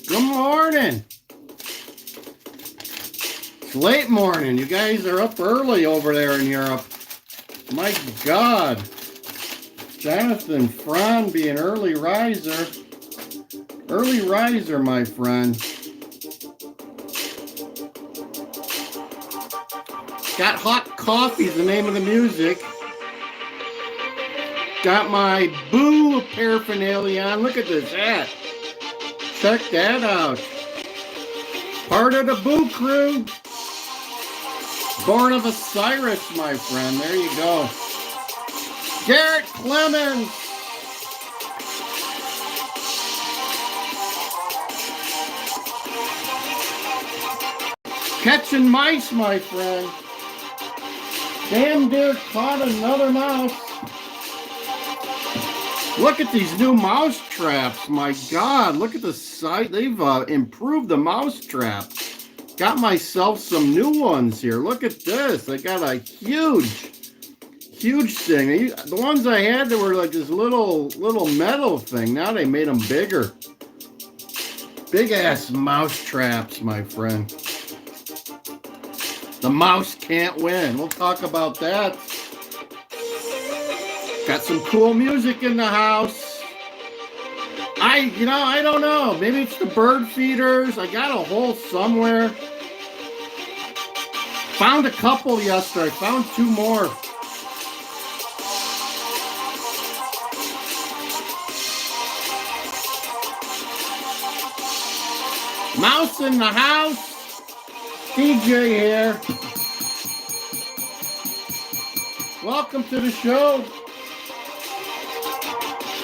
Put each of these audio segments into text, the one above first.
Good morning. It's late morning. You guys are up early over there in Europe. My God. Jonathan Fran being early riser. Early riser, my friend. Got hot coffee, the name of the music. Got my boo paraphernalia on. Look at this hat. Check that out. Part of the boo crew. Born of a Cyrus, my friend. There you go. Garrett Clemens. Catching mice, my friend. Damn deer caught another mouse. Look at these new mouse traps. My God, look at the size. They've improved the mouse trap. Got myself some new ones here. Look at this. They got a huge thing. The ones I had, they were like this little metal thing. Now they made them bigger. Big ass mouse traps, my friend. The mouse can't win. We'll talk about that. Got some cool music in the house. I don't know. Maybe it's the bird feeders. I got a hole somewhere. Found a couple yesterday. Found two more. Mouse in the house. DJ here. Welcome to the show.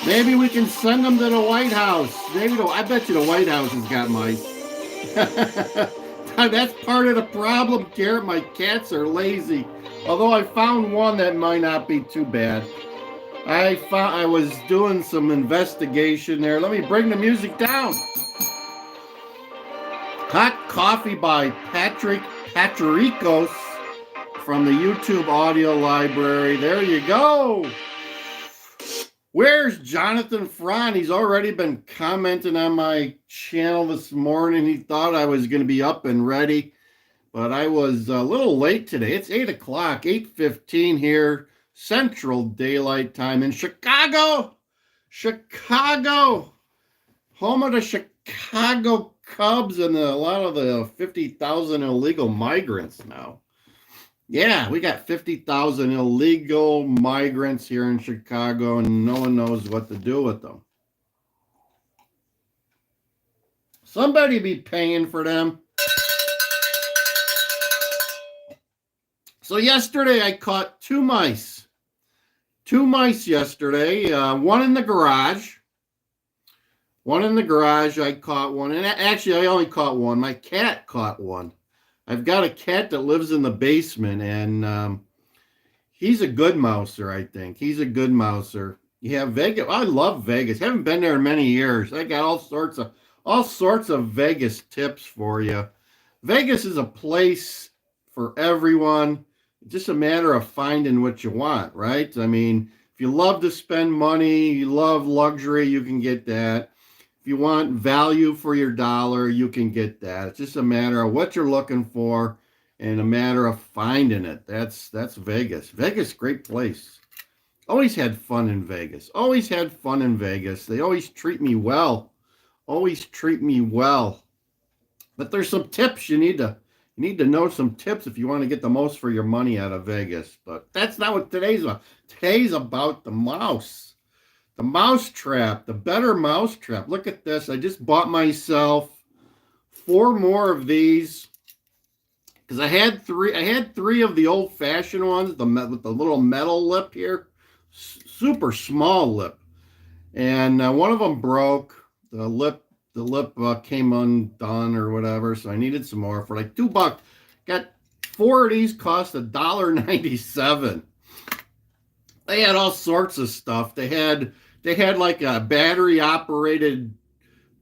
Maybe we can send them to the White House. I bet you the White House has got mice. That's part of the problem, Garrett. My cats are lazy. Although I found one that might not be too bad. I was doing some investigation there. Let me bring the music down. Hot coffee by Patricos from the YouTube audio library. There you go. Where's Jonathan Fran? He's already been commenting on my channel this morning. He thought I was going to be up and ready, but I was a little late today. It's 8 o'clock, 8:15 here, Central Daylight Time in Chicago. Chicago, home of the Chicago Cubs and a lot of the 50,000 illegal migrants now. Yeah, we got 50,000 illegal migrants here in Chicago, and no one knows what to do with them. Somebody be paying for them. So yesterday I caught two mice. Two mice yesterday. One in the garage. I caught one. And actually, I only caught one. My cat caught one. I've got a cat that lives in the basement, and he's a good mouser, I think. He's a good mouser. You have Vegas. I love Vegas. Haven't been there in many years. I got all sorts of Vegas tips for you. Vegas is a place for everyone. It's just a matter of finding what you want, right? I mean, if you love to spend money, you love luxury, you can get that. If you want value for your dollar, you can get that. It's just a matter of what you're looking for and a matter of finding it. That's Vegas. Vegas, great place. Always had fun in Vegas. They always treat me well. But there's some tips you need to know some tips if you want to get the most for your money out of Vegas. But that's not what today's about. Today's about the mouse. The mouse trap, the better mouse trap. Look at this. I just bought myself 4 more of these because I had three of the old-fashioned ones, with the little metal lip here, super small lip, and one of them broke. The lip came undone or whatever, so I needed some more for like $2. Got 4 of these, cost $1.97. They had all sorts of stuff. They had like a battery operated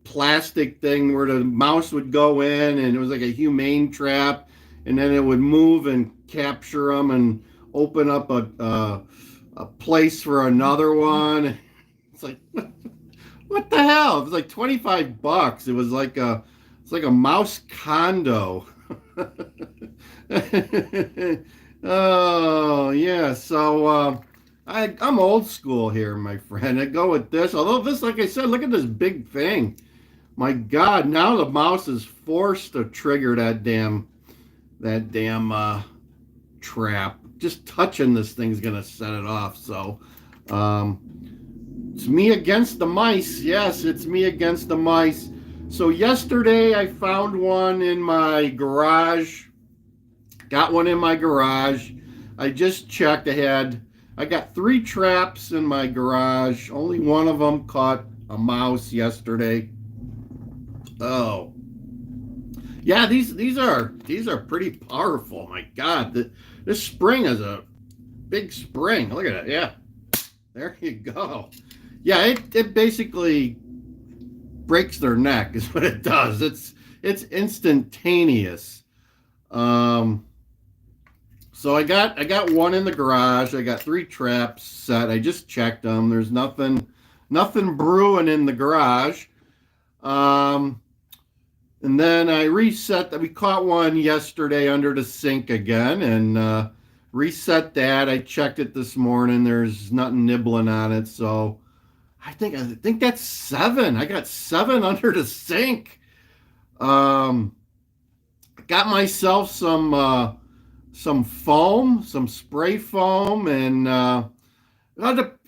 plastic thing where the mouse would go in, and it was like a humane trap, and then it would move and capture them and open up a place for another one. It's like, What the hell? It was like $25. It's like a mouse condo. Oh yeah, so I'm old school here, my friend. I go with this. Although this, like I said, look at this big thing. My God, now the mouse is forced to trigger that damn trap. Just touching this thing's gonna set it off. So um, it's me against the mice. Yes, it's me against the mice. So yesterday I found one in my garage. Got one in my garage. I just checked ahead. I got 3 traps in my garage. Only one of them caught a mouse yesterday. Oh, yeah, these are pretty powerful. My God, this spring is a big spring. Look at it. Yeah, there you go. Yeah, it basically breaks their neck is what it does. It's instantaneous. Um, so I got one in the garage. I got 3 traps set. I just checked them. There's nothing brewing in the garage. Um, and then I reset that. We caught one yesterday under the sink again, and reset that. I checked it this morning. There's nothing nibbling on it, so I think that's 7. I got 7 under the sink. Um, got myself some foam, some spray foam, and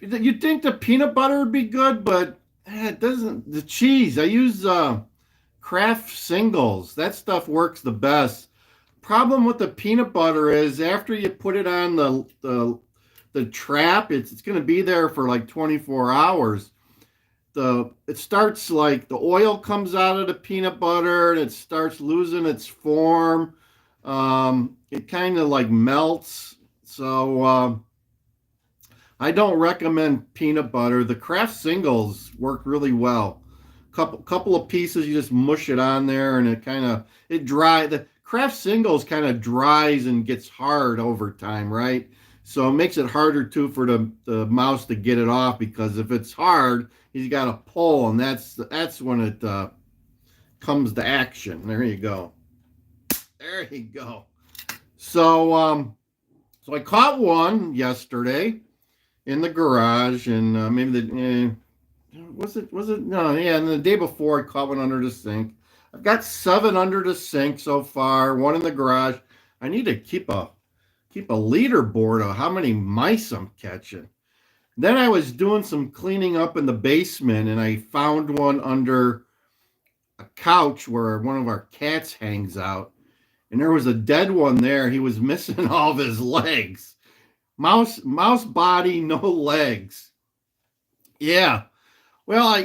you'd think the peanut butter would be good, but it doesn't. The cheese, I use Kraft singles. That stuff works the best. Problem with the peanut butter is after you put it on the trap, it's going to be there for like 24 hours. It starts like the oil comes out of the peanut butter and it starts losing its form. It kind of like melts. So I don't recommend peanut butter. The Kraft singles work really well. Couple of pieces, you just mush it on there, and it dry. The Kraft singles kind of dries and gets hard over time, right? So it makes it harder too for the mouse to get it off, because if it's hard, he's got to pull, and that's when it comes to action. There you go. There you go. So I caught one yesterday in the garage, and maybe was it no, yeah, and the day before I caught one under the sink. I've got 7 under the sink so far, one in the garage. I need to keep a leaderboard of how many mice I'm catching. Then I was doing some cleaning up in the basement, and I found one under a couch where one of our cats hangs out, and there was a dead one there. He was missing all of his legs. Mouse body, no legs. Yeah. Well, I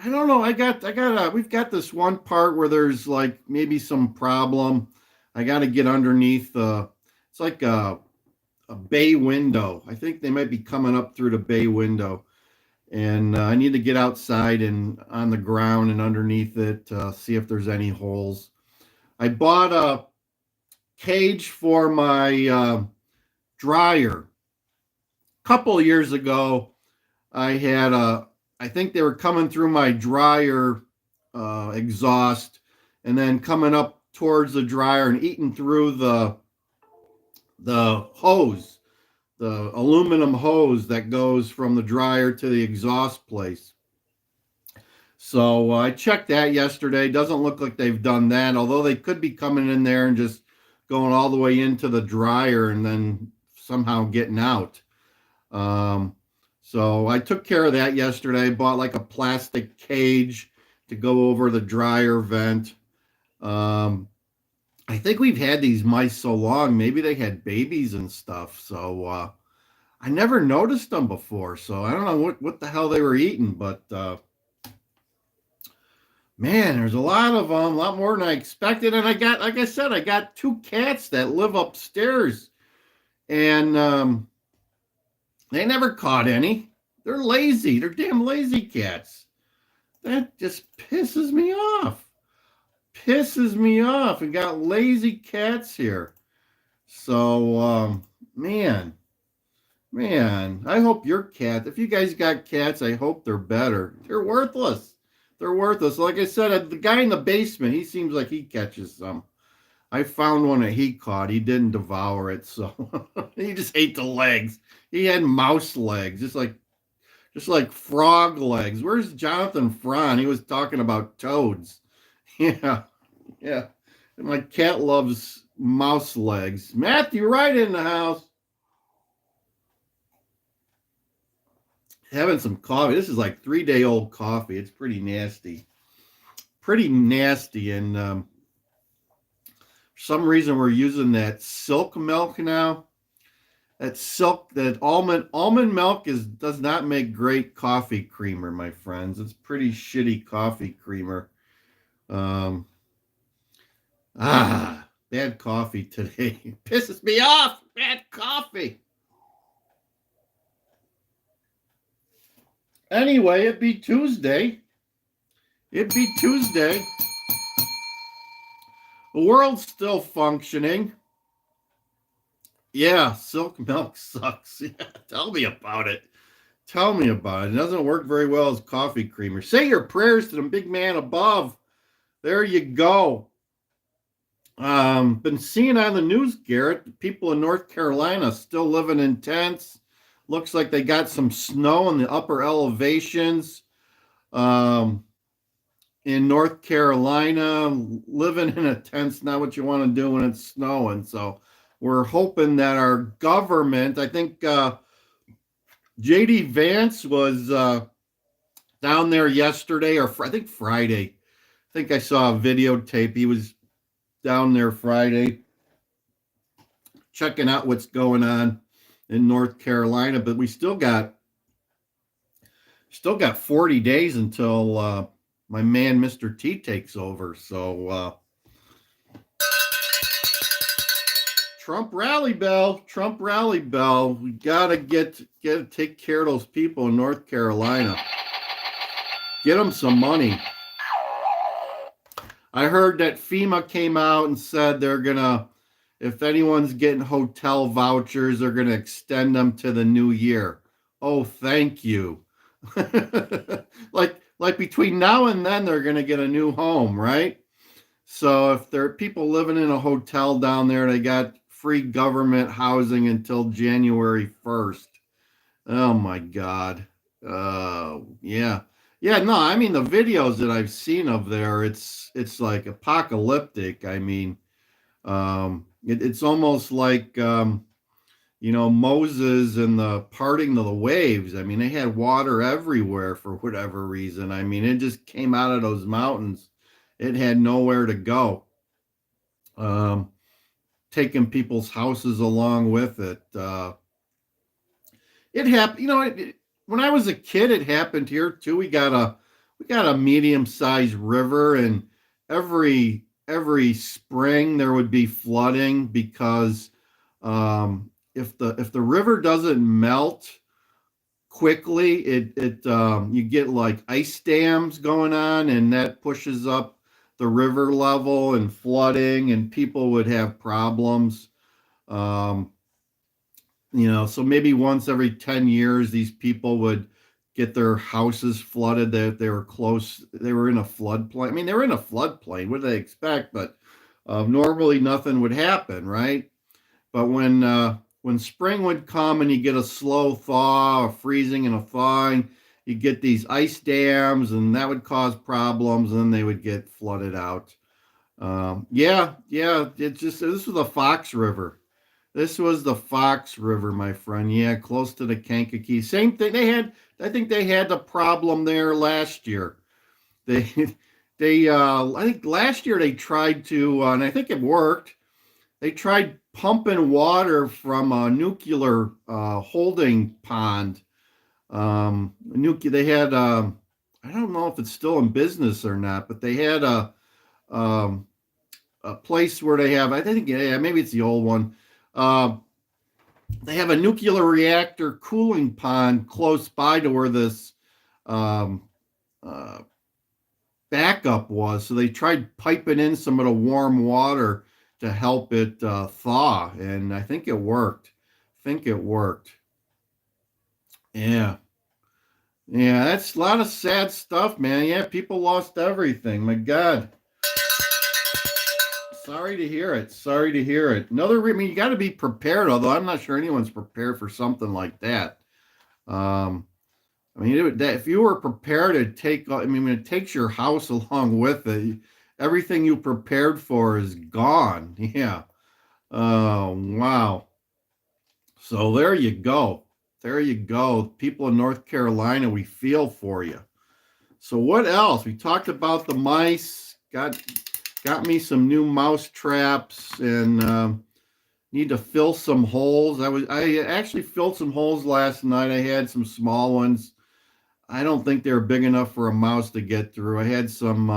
don't know. We've got this one part where there's like maybe some problem. I got to get underneath it's like a bay window. I think they might be coming up through the bay window, and I need to get outside and on the ground and underneath it to see if there's any holes. I bought a cage for my dryer. A couple of years ago, I think they were coming through my dryer exhaust, and then coming up towards the dryer and eating through the hose, the aluminum hose that goes from the dryer to the exhaust place. So I checked that yesterday. Doesn't look like they've done that, although they could be coming in there and just going all the way into the dryer and then somehow getting out. So I took care of that yesterday. Bought like a plastic cage to go over the dryer vent. I think we've had these mice so long, maybe they had babies and stuff. So I never noticed them before. So I don't know what the hell they were eating, but man, there's a lot of them, a lot more than I expected. And like I said, I got 2 cats that live upstairs, and they never caught any. They're lazy. They're damn lazy cats. That just pisses me off. Pisses me off. We got lazy cats here. So, man, Man, I hope your cat, if you guys got cats, I hope they're better. They're worthless. They're worthless. Like I said, the guy in the basement, he seems like he catches some. I found one that he caught. He didn't devour it, so he just ate the legs. He had mouse legs, just like frog legs. Where's Jonathan Fron? He was talking about toads. Yeah, yeah. And my cat loves mouse legs. Matthew, right in the house. Having some coffee. This is like 3 day old coffee. It's pretty nasty. Pretty nasty. And for some reason, we're using that silk milk now. That almond milk does not make great coffee creamer, my friends. It's pretty shitty coffee creamer. Um, bad coffee today. It pisses me off. Bad coffee. Anyway, it'd be Tuesday. It'd be Tuesday. The world's still functioning. Yeah, silk milk sucks. Yeah, tell me about it. Tell me about it. It doesn't work very well as coffee creamer. Say your prayers to the big man above. There you go. Been seeing on the news, Garrett, people in North Carolina still living in tents. Looks like they got some snow in the upper elevations. Um, in North Carolina, living in a tent's not what you want to do when it's snowing. So we're hoping that our government, I think JD Vance was down there yesterday, or I think Friday. I think I saw a videotape. He was down there Friday checking out what's going on in North Carolina, but we still got 40 days until my man Mr. T takes over. So Trump rally bell. We gotta take care of those people in North Carolina. Get them some money. I heard that FEMA came out and said they're gonna, if anyone's getting hotel vouchers, they're gonna extend them to the new year. Oh, thank you. like between now and then, they're gonna get a new home, right? So if there are people living in a hotel down there, they got free government housing until January 1st. Oh my God. Yeah. Yeah, no, I mean the videos that I've seen of there, it's like apocalyptic. I mean, it's almost like Moses and the parting of the waves. I mean, they had water everywhere for whatever reason. I mean, it just came out of those mountains. It had nowhere to go. Taking people's houses along with it. It happened. When I was a kid, it happened here too. We got a medium-sized river, and every spring there would be flooding because if the river doesn't melt quickly, it you get like ice dams going on, and that pushes up the river level and flooding, and people would have problems. Um, so maybe once every 10 years, these people would get their houses flooded. That they were in a floodplain. I mean, they were in a floodplain. What do they expect? But normally nothing would happen, right? But when spring would come and you get a slow thaw, a freezing and a thawing, you get these ice dams, and that would cause problems, and then they would get flooded out. Yeah. This was the Fox River. This was the Fox River, my friend. Yeah, close to the Kankakee. Same thing. I think they had the problem there last year. They, I think last year they tried to, and I think it worked. They tried pumping water from a nuclear holding pond. They had, I don't know if it's still in business or not, but they had a place where they have, I think, yeah, maybe it's the old one. They have a nuclear reactor cooling pond close by to where this um, uh, backup was. So they tried piping in some of the warm water to help it thaw, and I think it worked. Yeah. Yeah, that's a lot of sad stuff, man. Yeah, people lost everything. My God. Sorry to hear it. Sorry to hear it. I mean, you got to be prepared, although I'm not sure anyone's prepared for something like that. Um, I mean, if you were prepared to take, I mean, when it takes your house along with it, everything you prepared for is gone. Yeah. Oh, wow. So there you go. There you go. People in North Carolina, we feel for you. So what else? We talked about the mice. Got me some new mouse traps and need to fill some holes. I actually filled some holes last night. I had some small ones. I don't think they were big enough for a mouse to get through. I had some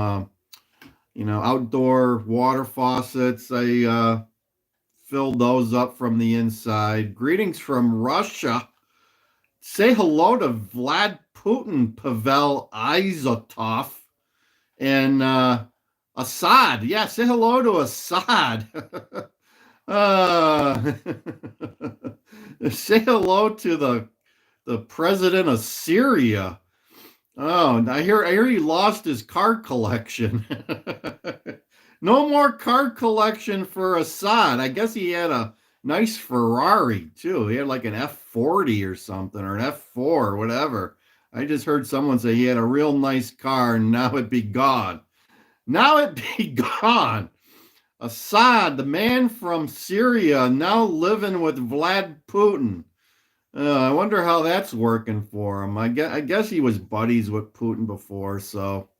outdoor water faucets. I filled those up from the inside. Greetings from Russia. Say hello to Vlad Putin, Pavel Izotov, and Assad. Yeah, say hello to Assad. uh, say hello to the president of Syria. Oh, I hear he lost his card collection. No more card collection for Assad. I guess he had a nice Ferrari too. He had like an F40 or something, or an F4 or whatever. I just heard someone say he had a real nice car and now it'd be gone. Now it'd be gone. Assad, the man from Syria, now living with Vlad Putin. I wonder how that's working for him. I guess he was buddies with Putin before, so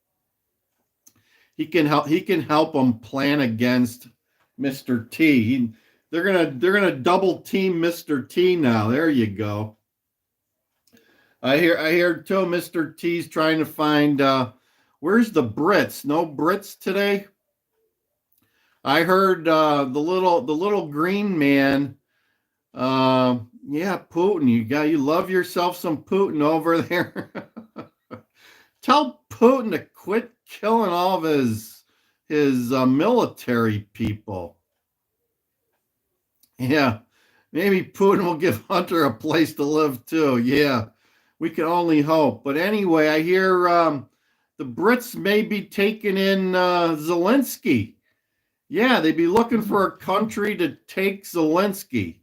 he can help him plan against Mr. T. They're gonna double team Mr. T now. There you go. I hear too. Mr. T's trying to find where's the Brits? No Brits today. I heard the little green man. Yeah, Putin. You love yourself some Putin over there. Tell Putin to quit killing all of his military people. Yeah, maybe Putin will give Hunter a place to live too. Yeah, we can only hope. But anyway, I hear the Brits may be taking in Zelensky. Yeah, they'd be looking for a country to take Zelensky.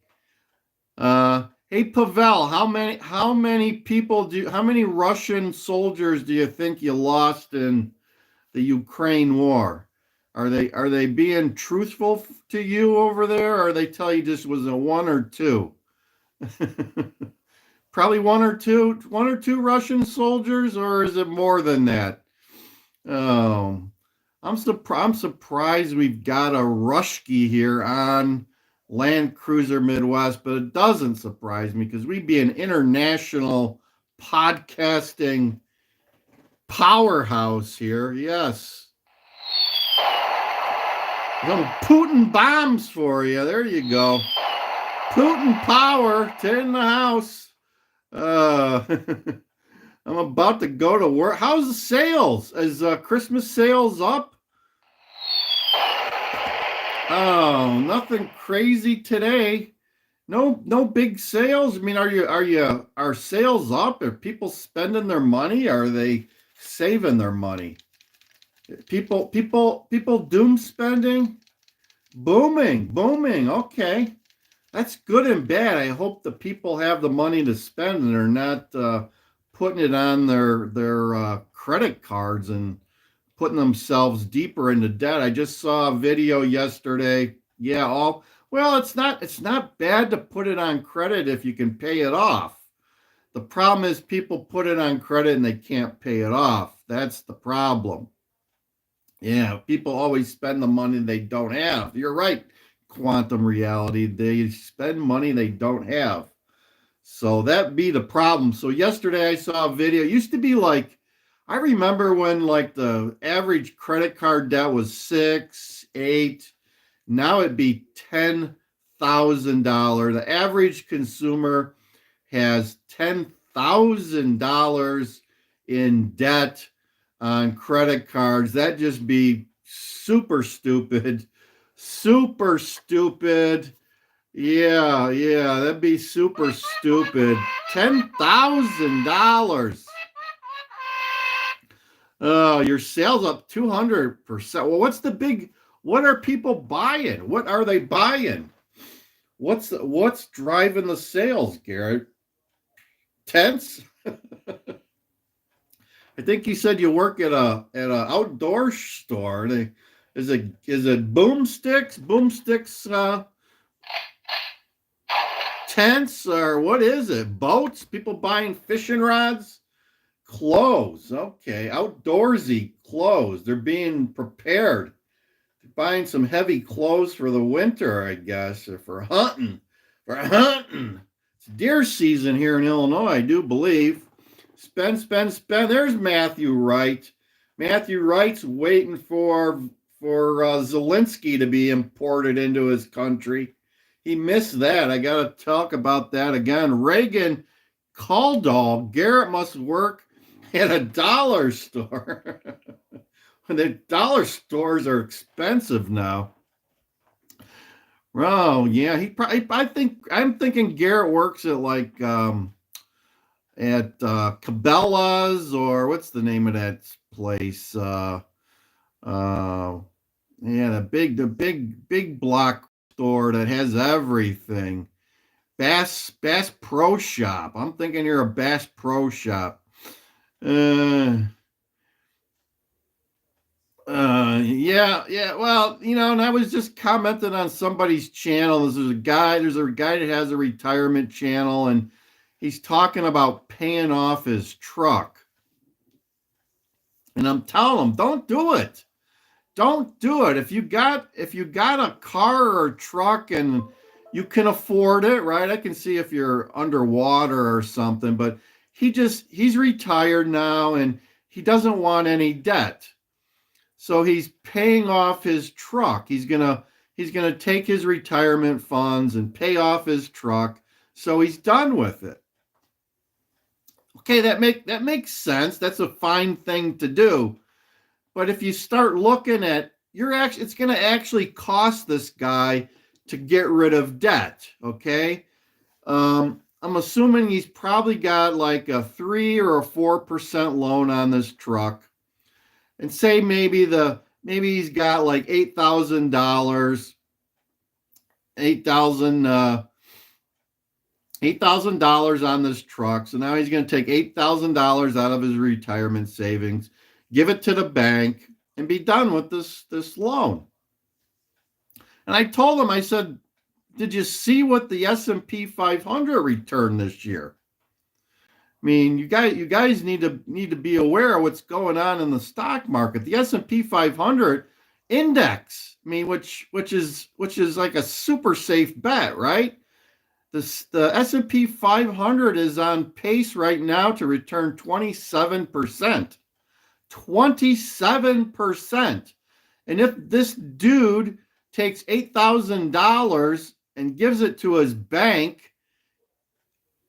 Hey Pavel, how many Russian soldiers do you think you lost in the Ukraine war? Are they being truthful to you over there, or they tell you just was a one or two? Probably one or two Russian soldiers, or is it more than that? Oh, I'm surprised we've got a Rushki here on Land Cruiser Midwest, but it doesn't surprise me because we'd be an international podcasting powerhouse here. Yes. Some Putin bombs for you. There you go. Putin power to in the house. Uh, I'm about to go to work. How's the sales? Is Christmas sales up? Oh, nothing crazy today. No big sales. I mean, are sales up? Are people spending their money? Are they saving their money? People doom spending, booming. Okay, that's good and bad. I hope the people have the money to spend and they're not putting it on their credit cards and putting themselves deeper into debt. I just saw a video yesterday. Yeah, well, it's not bad to put it on credit if you can pay it off. The problem is people put it on credit and they can't pay it off. That's the problem. Yeah, people always spend the money they don't have. You're right, quantum reality. They spend money they don't have. So that be the problem. So yesterday I saw a video. It used to be like, I remember when like the average credit card debt was six, eight. Now it'd be $10,000. The average consumer has $10,000 in debt on credit cards. That just be super stupid. Super stupid. Yeah, that'd be super stupid. $10,000. Your sales up 200%. Well, what are people buying? What are they buying? What's driving the sales, Garrett? Tents? I think you said you work at a outdoor store. Is it boomsticks? Boomsticks tents, or what is it? Boats? People buying fishing rods? Clothes. Okay. Outdoorsy clothes. They're being prepared. They're buying some heavy clothes for the winter, I guess, or for hunting. For hunting. It's deer season here in Illinois, I do believe. Spend, spend, spend. There's Matthew Wright. Matthew Wright's waiting for Zelensky to be imported into his country. He missed that. I got to talk about that again. Reagan Caldall. Garrett must work at a dollar store. The dollar stores are expensive now. Oh yeah, I'm thinking Garrett works at at Cabela's, or what's the name of that place? Uh, yeah, the big block store that has everything. Bass Pro Shop. I'm thinking you're a Bass Pro Shop. Uh, yeah. Well, and I was just commenting on somebody's channel. There's a guy that has a retirement channel, and he's talking about paying off his truck. And I'm telling him, don't do it. Don't do it. If you got a car or a truck and you can afford it, right? I can see if you're underwater or something, but he's retired now and he doesn't want any debt. So he's paying off his truck. He's gonna take his retirement funds and pay off his truck. So he's done with it. Okay, that makes sense. That's a fine thing to do. But if you start looking at it's going to actually cost this guy to get rid of debt. Okay, I'm assuming he's probably got like a 3 or 4% loan on this truck, and say maybe he's got like $8,000, eight thousand $8,000 on this truck. So now he's going to take $8,000 out of his retirement savings, give it to the bank, and be done with this loan. And I told him, I said, did you see what the S&P 500 returned this year? I mean, you guys need to be aware of what's going on in the stock market. The S&P 500 index, I mean, which is like a super safe bet, right? The S&P 500 is on pace right now to return 27%. 27%. And if this dude takes $8,000 and gives it to his bank,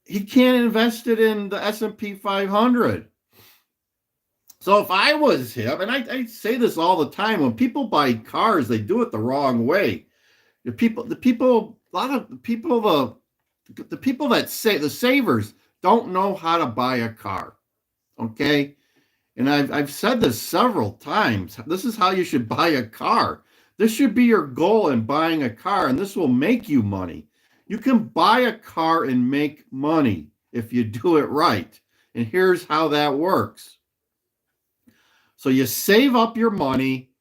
he can't invest it in the S&P 500. So if I was him, and I say this all the time, when people buy cars, they do it the wrong way. A lot of the people that say the savers don't know how to buy a car. Okay. And I've said this several times. This is how you should buy a car. This should be your goal in buying a car, and this will make you money. You can buy a car and make money if you do it right. And here's how that works. So you save up your money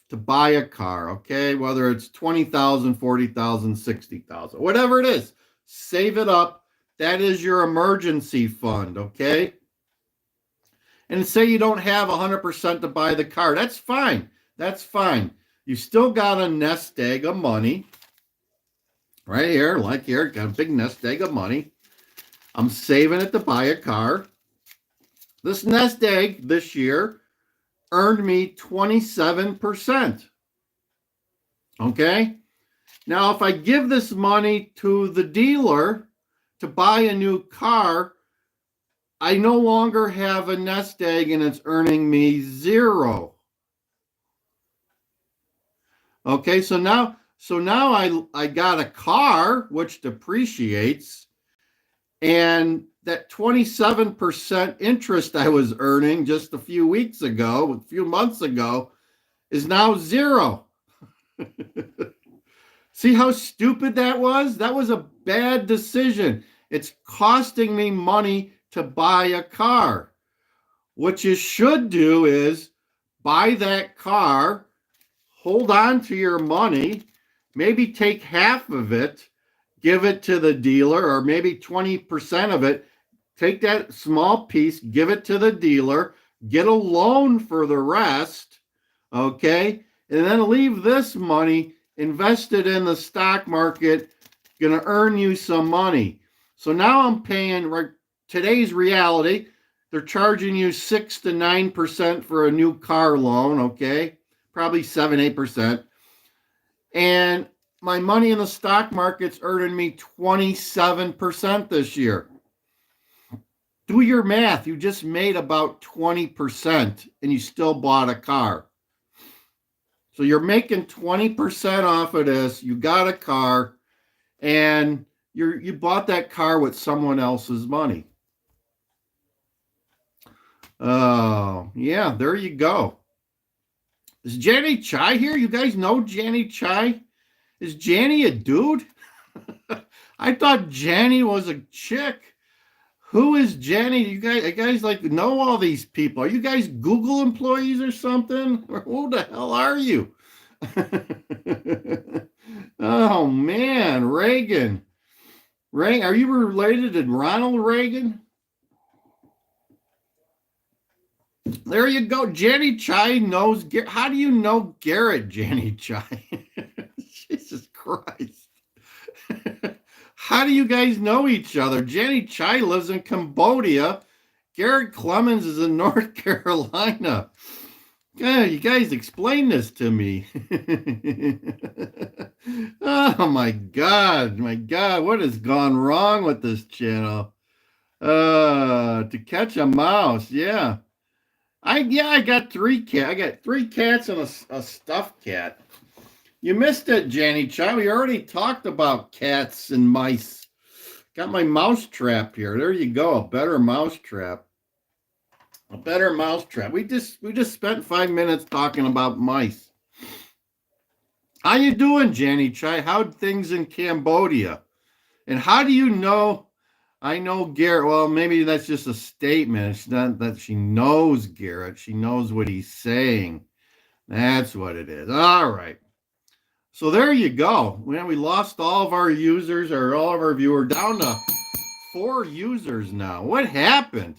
to buy a car, okay? Whether it's $20,000, $40,000, $60,000, whatever it is, save it up. That is your emergency fund, okay? And say you don't have 100% to buy the car. That's fine. That's fine. You still got a nest egg of money. Right here, like here, got a big nest egg of money. I'm saving it to buy a car. This nest egg this year earned me 27%. Okay? Now, if I give this money to the dealer to buy a new car, I no longer have a nest egg and it's earning me 0. Okay, so So now I got a car, which depreciates, and that 27% interest I was earning just a few months ago, is now zero. See how stupid that was? That was a bad decision. It's costing me money to buy a car. What you should do is buy that car, hold on to your money, maybe take half of it, give it to the dealer, or maybe 20% of it, take that small piece, give it to the dealer, get a loan for the rest, okay? And then leave this money invested in the stock market, going to earn you some money. So now I'm paying, right, today's reality, they're charging you 6 to 9% for a new car loan, okay? Probably 7, 8%. And my money in the stock market's earning me 27% this year. Do your math. You just made about 20% and you still bought a car. So you're making 20% off of this. You got a car and you bought that car with someone else's money. Oh, yeah, there you go. Is Janny Chai here? You guys know Janny Chai? Is Janny a dude? I thought Janny was a chick. Who is Janny? You guys like know all these people. Are you guys Google employees or something? Or who the hell are you? Oh man, Reagan. Are you related to Ronald Reagan? There you go. Janny Chai knows. How do you know Garrett, Janny Chai? Jesus Christ. How do you guys know each other? Janny Chai lives in Cambodia. Garrett Clemens is in North Carolina. God, you guys explain this to me. Oh my God. What has gone wrong with this channel? To catch a mouse. Yeah. I got 3 cats. I got 3 cats and a stuffed cat. You missed it, Janny Chai. We already talked about cats and mice. Got my mouse trap here. There you go. A better mouse trap. We just spent 5 minutes talking about mice. How you doing, Janny Chai? How'd things in Cambodia? And how do you know? I know Garrett. Well, maybe that's just a statement. It's not that she knows Garrett. She knows what he's saying. That's what it is. All right. So there you go. We lost all of our users, or all of our viewers, down to 4 users now. What happened?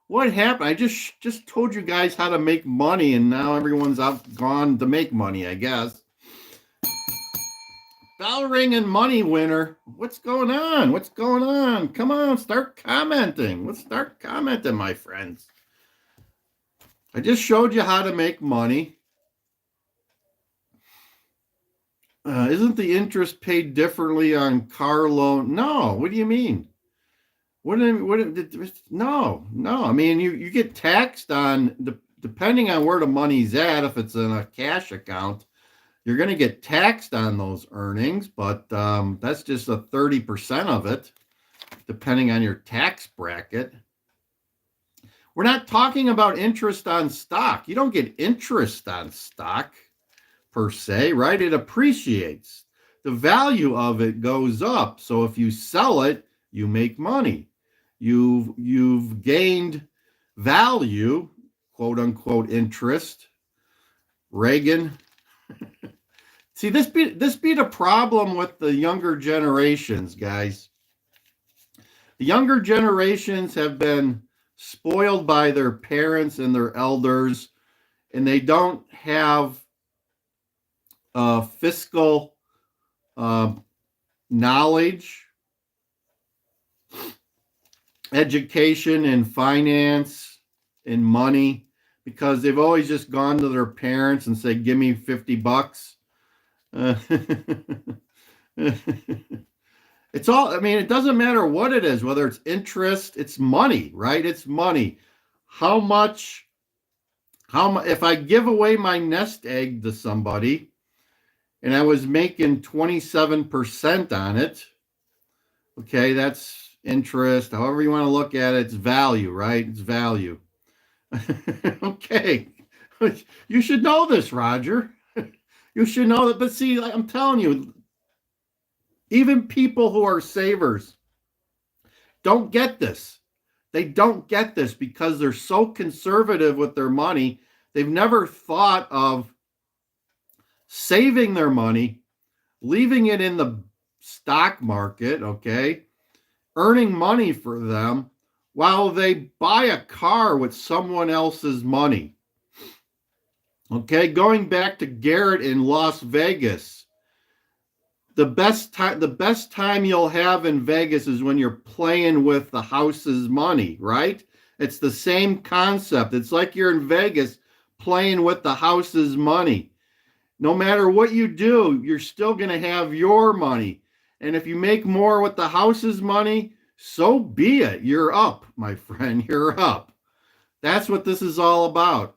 I just told you guys how to make money, and now everyone's gone to make money, I guess. Bell ring and money winner. What's going on? Come on, start commenting. Let's start commenting, my friends. I just showed you how to make money. Isn't the interest paid differently on car loan? No. What do you mean? No. I mean, you get taxed on, depending on where the money's at. If it's in a cash account, you're going to get taxed on those earnings, but that's just a 30% of it, depending on your tax bracket. We're not talking about interest on stock. You don't get interest on stock per se, right? It appreciates. The value of it goes up. So if you sell it, you make money. You've gained value, quote unquote, interest. Reagan. See, this be the problem with the younger generations, guys. The younger generations have been spoiled by their parents and their elders, and they don't have fiscal knowledge, education, and finance and money, because they've always just gone to their parents and said, give me $50. It's all, I mean, it doesn't matter what it is, whether it's interest, it's money, right? It's money. How much, if I give away my nest egg to somebody and I was making 27% on it. Okay, that's interest. However you want to look at it, it's value, right? It's value. Okay. You should know this, Roger. You should know that. But see, I'm telling you, even people who are savers don't get this. They don't get this because they're so conservative with their money. They've never thought of saving their money, leaving it in the stock market, okay, earning money for them while they buy a car with someone else's money. Okay, going back to Garrett in Las Vegas, the best time you'll have in Vegas is when you're playing with the house's money, right? It's the same concept. It's like you're in Vegas playing with the house's money. No matter what you do, you're still going to have your money. And if you make more with the house's money, so be it. You're up, my friend. You're up. That's what this is all about.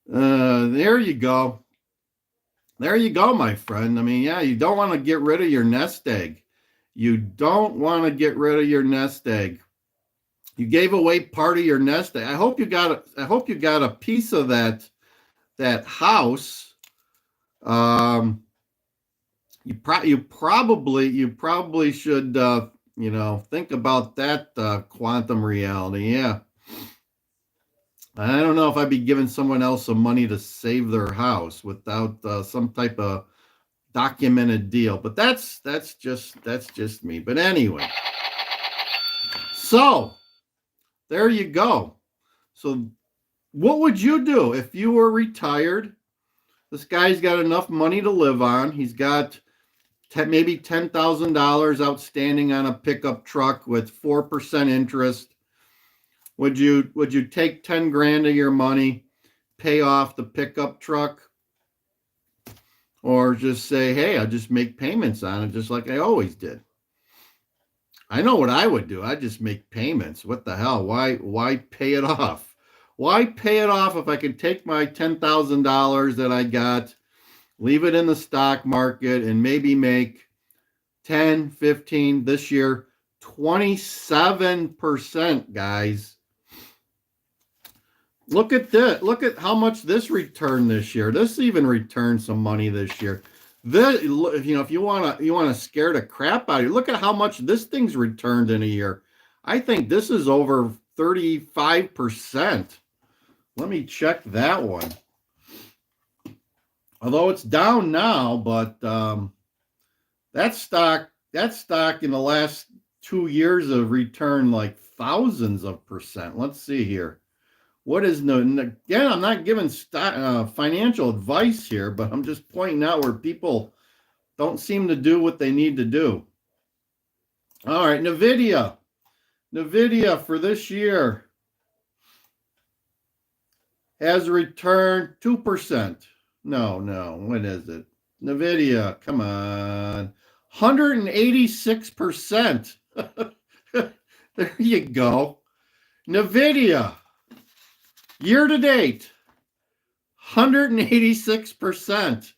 There you go. There you go, my friend. I mean, yeah, you don't want to get rid of your nest egg. You don't want to get rid of your nest egg. You gave away part of your nest egg. I hope you got a piece of that house. You probably should think about that quantum reality. Yeah. I don't know if I'd be giving someone else some money to save their house without some type of documented deal, but that's just me. But anyway, so there you go. So what would you do if you were retired? This guy's got enough money to live on. He's got maybe $10,000 outstanding on a pickup truck with 4% interest. Would you take 10 grand of your money, pay off the pickup truck, or just say, hey, I'll just make payments on it just like I always did? I know what I would do. I'd just make payments. What the hell? Why pay it off? Why pay it off if I could take my $10,000 that I got, leave it in the stock market, and maybe make 10, 15, this year, 27%, guys. Look at this. Look at how much this returned this year. This even returned some money this year. This, if you want to scare the crap out of you, look at how much this thing's returned in a year. I think this is over 35%. Let me check that one. Although it's down now, but that stock in the last 2 years have returned like thousands of percent. Let's see here. What is again? I'm not giving financial advice here, but I'm just pointing out where people don't seem to do what they need to do. All right, NVIDIA for this year has returned 2%. No, what is it? NVIDIA, come on, 186%. There you go. NVIDIA. Year to date, 186%.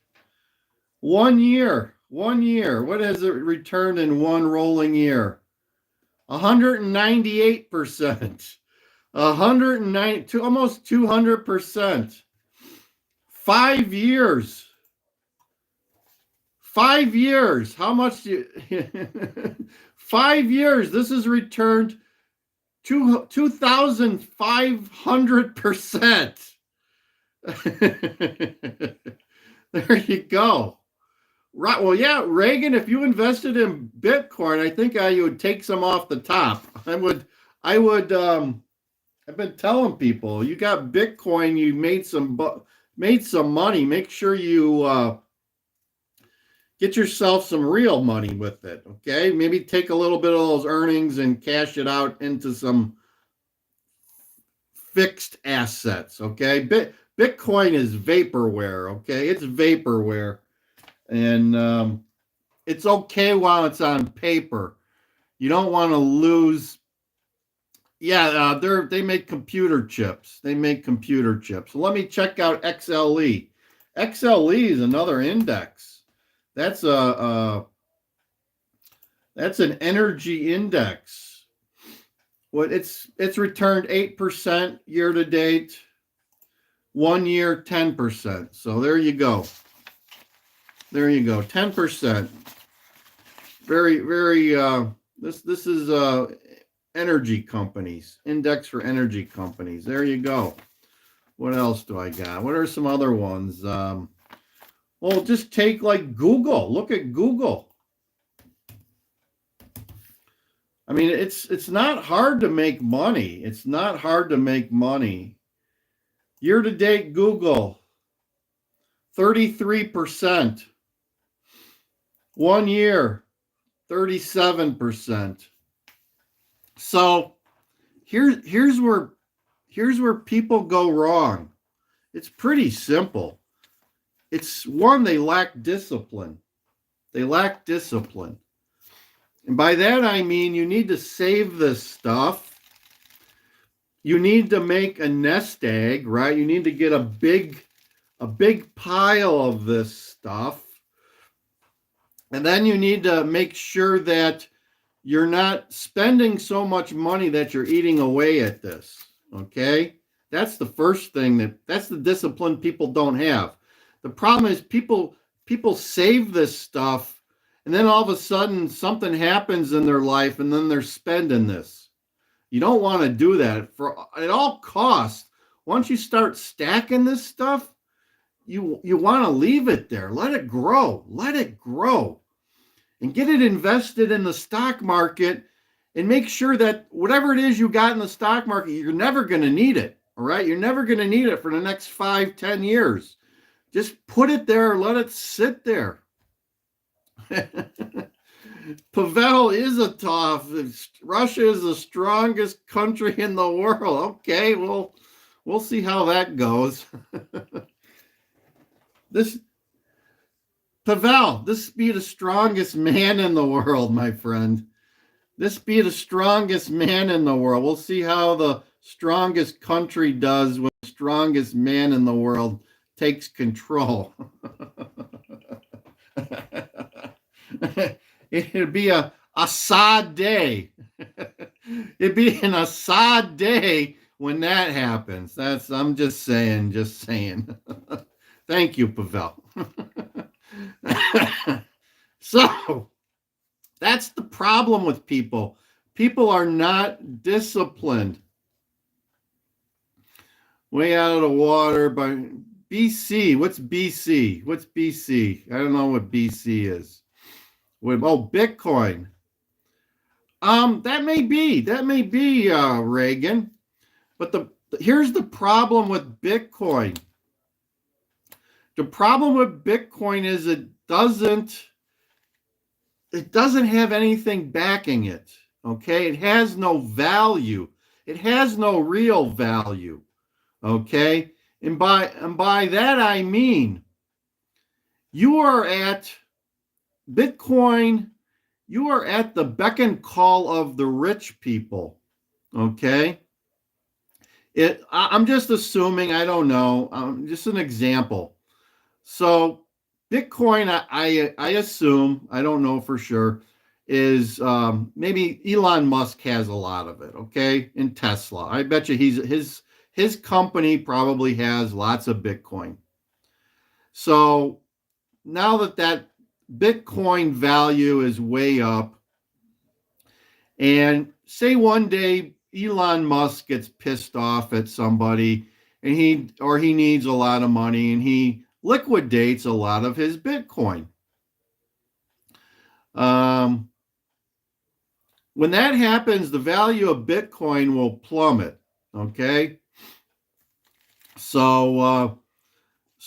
1 year. What has it returned in one rolling year? 198%. 190, almost 200%. 5 years. 5 years. How much do you 5 years? This has returned 2,500%. There you go. Right. Well, yeah, Reagan, if you invested in Bitcoin, I think you would take some off the top. I would, I've been telling people, you got Bitcoin, you made some money. Make sure you get yourself some real money with it. Okay. Maybe take a little bit of those earnings and cash it out into some fixed assets. Okay. Bitcoin is vaporware. Okay. It's vaporware. And it's okay while it's on paper. You don't want to lose. Yeah, they make computer chips. So let me check out XLE. XLE is another index. That's that's an energy index. What it's returned 8% year to date, 1 year 10%. So there you go. There you go, 10%. Very, very. This is energy companies, index for energy companies. There you go. What else do I got? What are some other ones? Well, just take like Google. Look at Google. I mean, it's not hard to make money. It's not hard to make money. Year to date, Google, 33%. 1 year, 37%. So here's where people go wrong. It's pretty simple. It's one, they lack discipline. They lack discipline. And by that I mean you need to save this stuff. You need to make a nest egg, right? You need to get a big pile of this stuff. And then you need to make sure that you're not spending so much money that you're eating away at this. Okay? That's the first thing that's the discipline people don't have. The problem is people save this stuff and then all of a sudden something happens in their life and then they're spending this. You don't want to do that at all costs. Once you start stacking this stuff, you want to leave it there. Let it grow. Let it grow. And get it invested in the stock market and make sure that whatever it is you got in the stock market, you're never going to need it. All right? You're never going to need it for the next 5-10 years. Just put it there, let it sit there. Pavel is a tough. Russia is the strongest country in the world. Okay, well, we'll see how that goes. Pavel, this be the strongest man in the world, my friend. This be the strongest man in the world. We'll see how the strongest country does when the strongest man in the world takes control. It'd be a sad day. It'd be an Assad day when that happens. I'm just saying. Thank you, Pavel. So that's the problem with people. People are not disciplined. Way out of the water, but BC. What's BC? What's BC? I don't know what BC is. Bitcoin. That may be Reagan. But here's the problem with Bitcoin. The problem with Bitcoin is it doesn't have anything backing it. Okay, it has no value. It has no real value. Okay, and by that I mean you are at Bitcoin. You are at the beck and call of the rich people. Okay, I'm just assuming. I don't know. Just an example. So Bitcoin, I assume, I don't know for sure, is maybe Elon Musk has a lot of it, okay, in Tesla. I bet you his company probably has lots of Bitcoin. So now that Bitcoin value is way up, and say one day Elon Musk gets pissed off at somebody and he needs a lot of money and he liquidates a lot of his Bitcoin. When that happens, the value of Bitcoin will plummet. Okay. So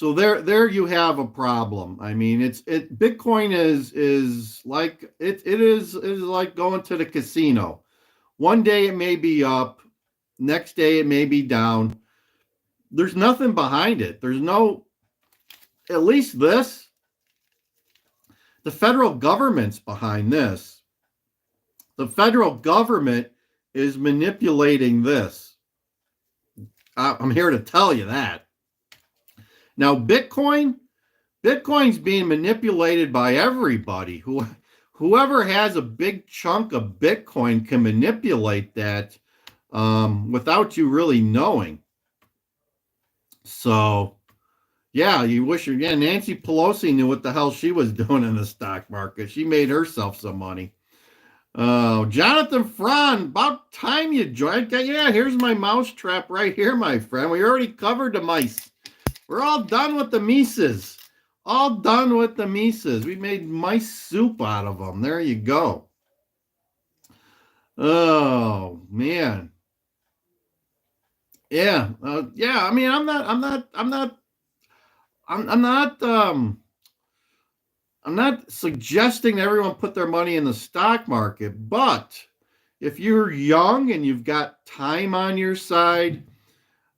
there you have a problem. I mean, Bitcoin is like it is like going to the casino. One day it may be up, next day it may be down. There's nothing behind it. There's no, at least this, the federal government's behind this. The federal government is manipulating this. I'm here to tell you that. Now, Bitcoin's being manipulated by everybody. Whoever has a big chunk of Bitcoin can manipulate that without you really knowing. So, yeah, you wish Nancy Pelosi knew what the hell she was doing in the stock market. She made herself some money. Oh, Jonathan Fran, about time you joined. Yeah, here's my mouse trap right here, my friend. We already covered the mice. We're all done with the mices. All done with the mices. We made mice soup out of them. There you go. Oh, man. Yeah. Yeah, I mean, I'm not suggesting everyone put their money in the stock market, but if you're young and you've got time on your side,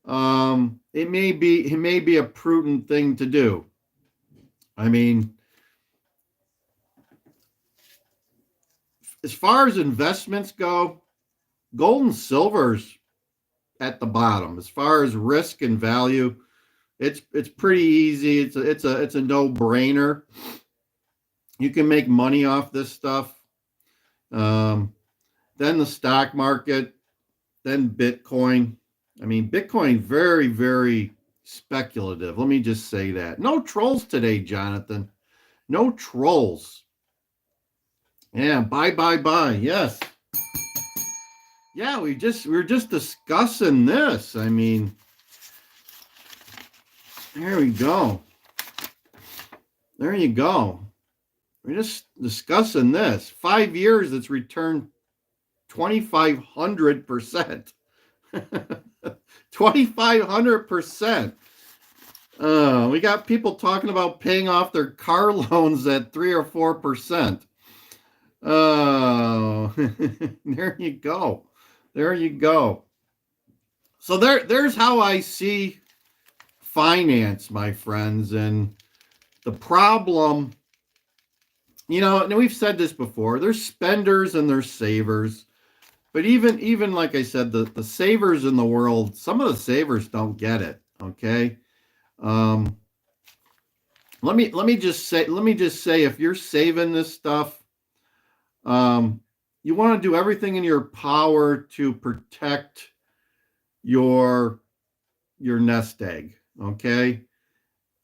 it may be a prudent thing to do. I mean, as far as investments go, gold and silver's at the bottom. As far as risk and value, it's pretty easy. It's a no-brainer. You can make money off this stuff. Then the stock market, then Bitcoin. I mean, Bitcoin, very, very speculative. Let me just say that. No trolls today, Jonathan. No trolls. Yeah, buy. Yes. Yeah, we were just discussing this. I mean, there we go. There you go. We're just discussing this. 5 years, it's returned 2,500%. 2,500%. We got people talking about paying off their car loans at 3 or 4%. Oh, there you go. There you go. So there's how I see finance, my friends. And the problem, and we've said this before, there's spenders and there's savers. But even like I said, the savers in the world, some of the savers don't get it. Okay. Let me just say, if you're saving this stuff, you want to do everything in your power to protect your nest egg. Okay.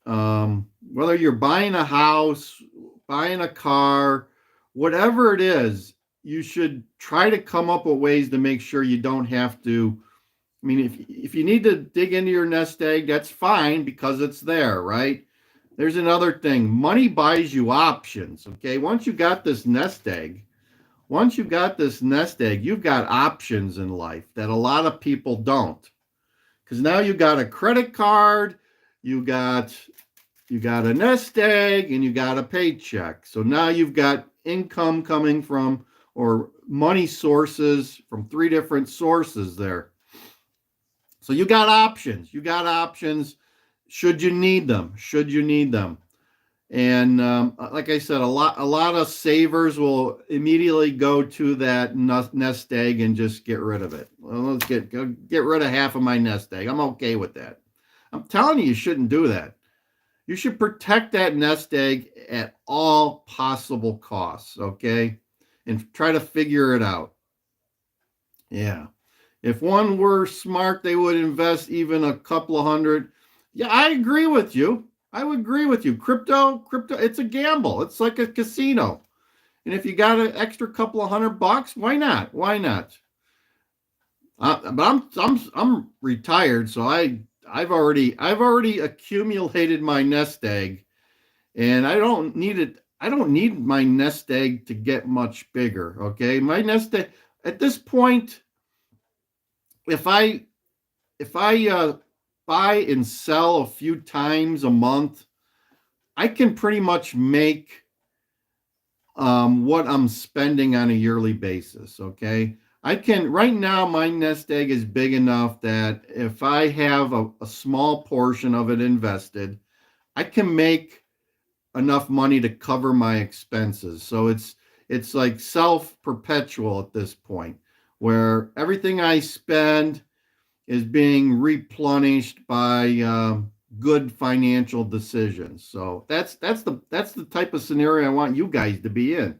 Whether you're buying a house, buying a car, whatever it is, you should try to come up with ways to make sure you don't have to. I mean, if you need to dig into your nest egg, that's fine because it's there, right? There's another thing. Money buys you options, okay? Once you got this nest egg, you've got options in life that a lot of people don't. Because now you got a credit card, you got a nest egg, and you got a paycheck. So now you've got income coming from, or money sources from 3 different sources there. So you got options. Should you need them? And like I said, a lot of savers will immediately go to that nest egg and just get rid of it. Well, let's get rid of half of my nest egg. I'm okay with that. I'm telling you shouldn't do that. You should protect that nest egg at all possible costs, okay? And try to figure it out. Yeah. If one were smart, they would invest even a couple of hundred. Yeah, I agree with you. I would agree with you. Crypto, it's a gamble. It's like a casino. And if you got an extra couple of $100, why not? But I'm retired, so I've already accumulated my nest egg, and I don't need it. I don't need my nest egg to get much bigger. Okay, my nest egg at this point, if I buy and sell a few times a month, I can pretty much make what I'm spending on a yearly basis. Okay. Right now, my nest egg is big enough that if I have a small portion of it invested, I can make enough money to cover my expenses. So it's like self-perpetual at this point, where everything I spend is being replenished by good financial decisions. So that's the type of scenario I want you guys to be in.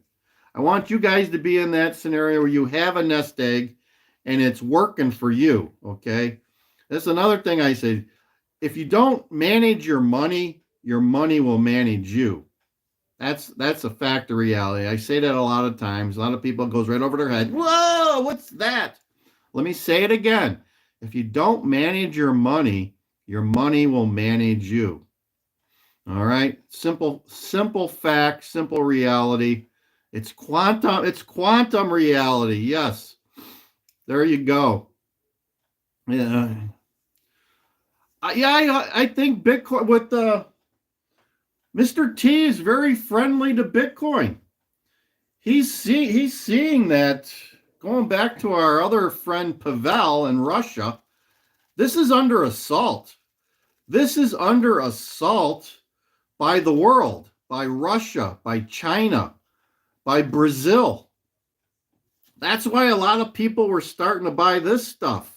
I want you guys to be in that scenario where you have a nest egg and it's working for you. Okay. That's another thing I say. If you don't manage your money will manage you. That's a fact of reality. I say that a lot of times. A lot of people, it goes right over their head. Whoa, what's that? Let me say it again. If you don't manage your money will manage you. All right? Simple fact, simple reality. It's quantum reality. Yes. There you go. Yeah. I think Bitcoin with Mr. T is very friendly to Bitcoin. He's seeing that, going back to our other friend Pavel in Russia. This is under assault. This is under assault by the world, by Russia, by China, by Brazil. That's why a lot of people were starting to buy this stuff.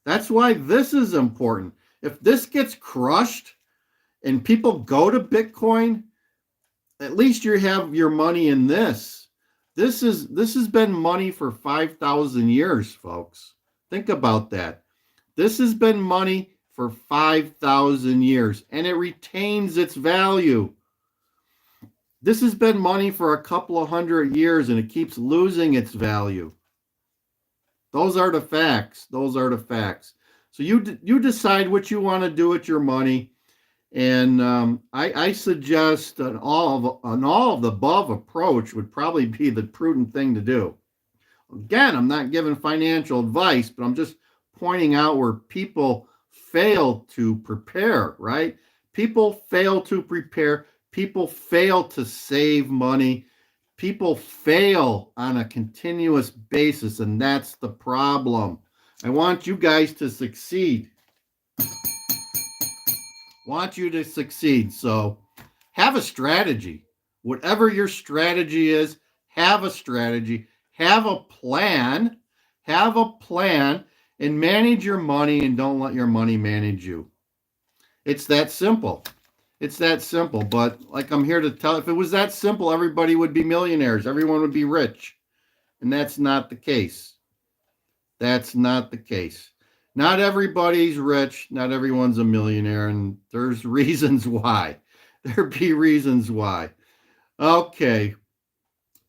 That's why this is important. If this gets crushed and people go to Bitcoin, at least you have your money in this. This has been money for 5,000 years, folks. Think about that. This has been money for 5,000 years, and it retains its value. This has been money for a couple of hundred years, and it keeps losing its value. Those are the facts. Those are the facts. So you decide what you want to do with your money, and I suggest an all of the above approach would probably be the prudent thing to do. Again, I'm not giving financial advice, but I'm just pointing out where people fail to prepare, right? People fail to prepare. People fail to save money. People fail on a continuous basis, and that's the problem. I want you guys to succeed. Want you to succeed. So have a strategy. Whatever your strategy is, have a strategy. Have a plan. Have a plan and manage your money, and don't let your money manage you. It's that simple. It's that simple. But like I'm here to tell, if it was that simple, everybody would be millionaires. Everyone would be rich. And that's not the case. That's not the case. Not everybody's rich. Not everyone's a millionaire. And there's reasons why. There be reasons why. Okay.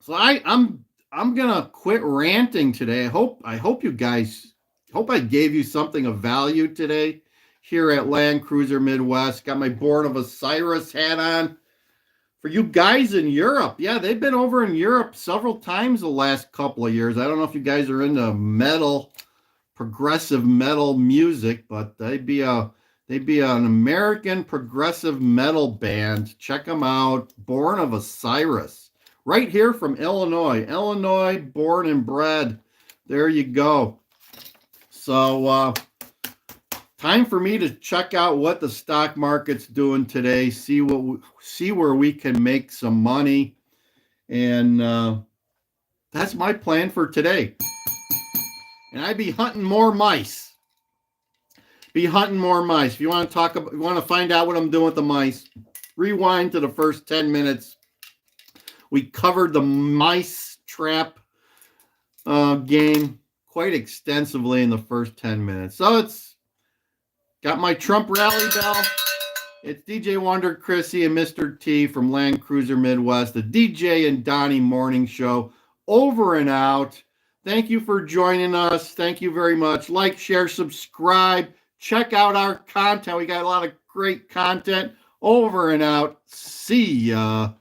So I'm gonna quit ranting today. I hope you guys, hope I gave you something of value today here at Land Cruiser Midwest. Got my Born of Osiris hat on. For you guys in Europe, yeah, they've been over in Europe several times the last couple of years. I don't know if you guys are into metal, progressive metal music, but they'd be an American progressive metal band. Check them out. Born of Osiris, right here from Illinois, born and bred. There you go. So time for me to check out what the stock market's doing today. See where we can make some money, and that's my plan for today. And I'd be hunting more mice. If you want to find out what I'm doing with the mice, rewind to the first 10 minutes. We covered the mice trap game quite extensively in the first 10 minutes. So it's got my Trump rally bell. It's DJ Wonder Chrissy and Mr. T from Land Cruiser Midwest, the DJ and Donnie Morning Show. Over and out. Thank you for joining us. Thank you very much. Like, share, subscribe. Check out our content. We got a lot of great content. Over and out. See ya.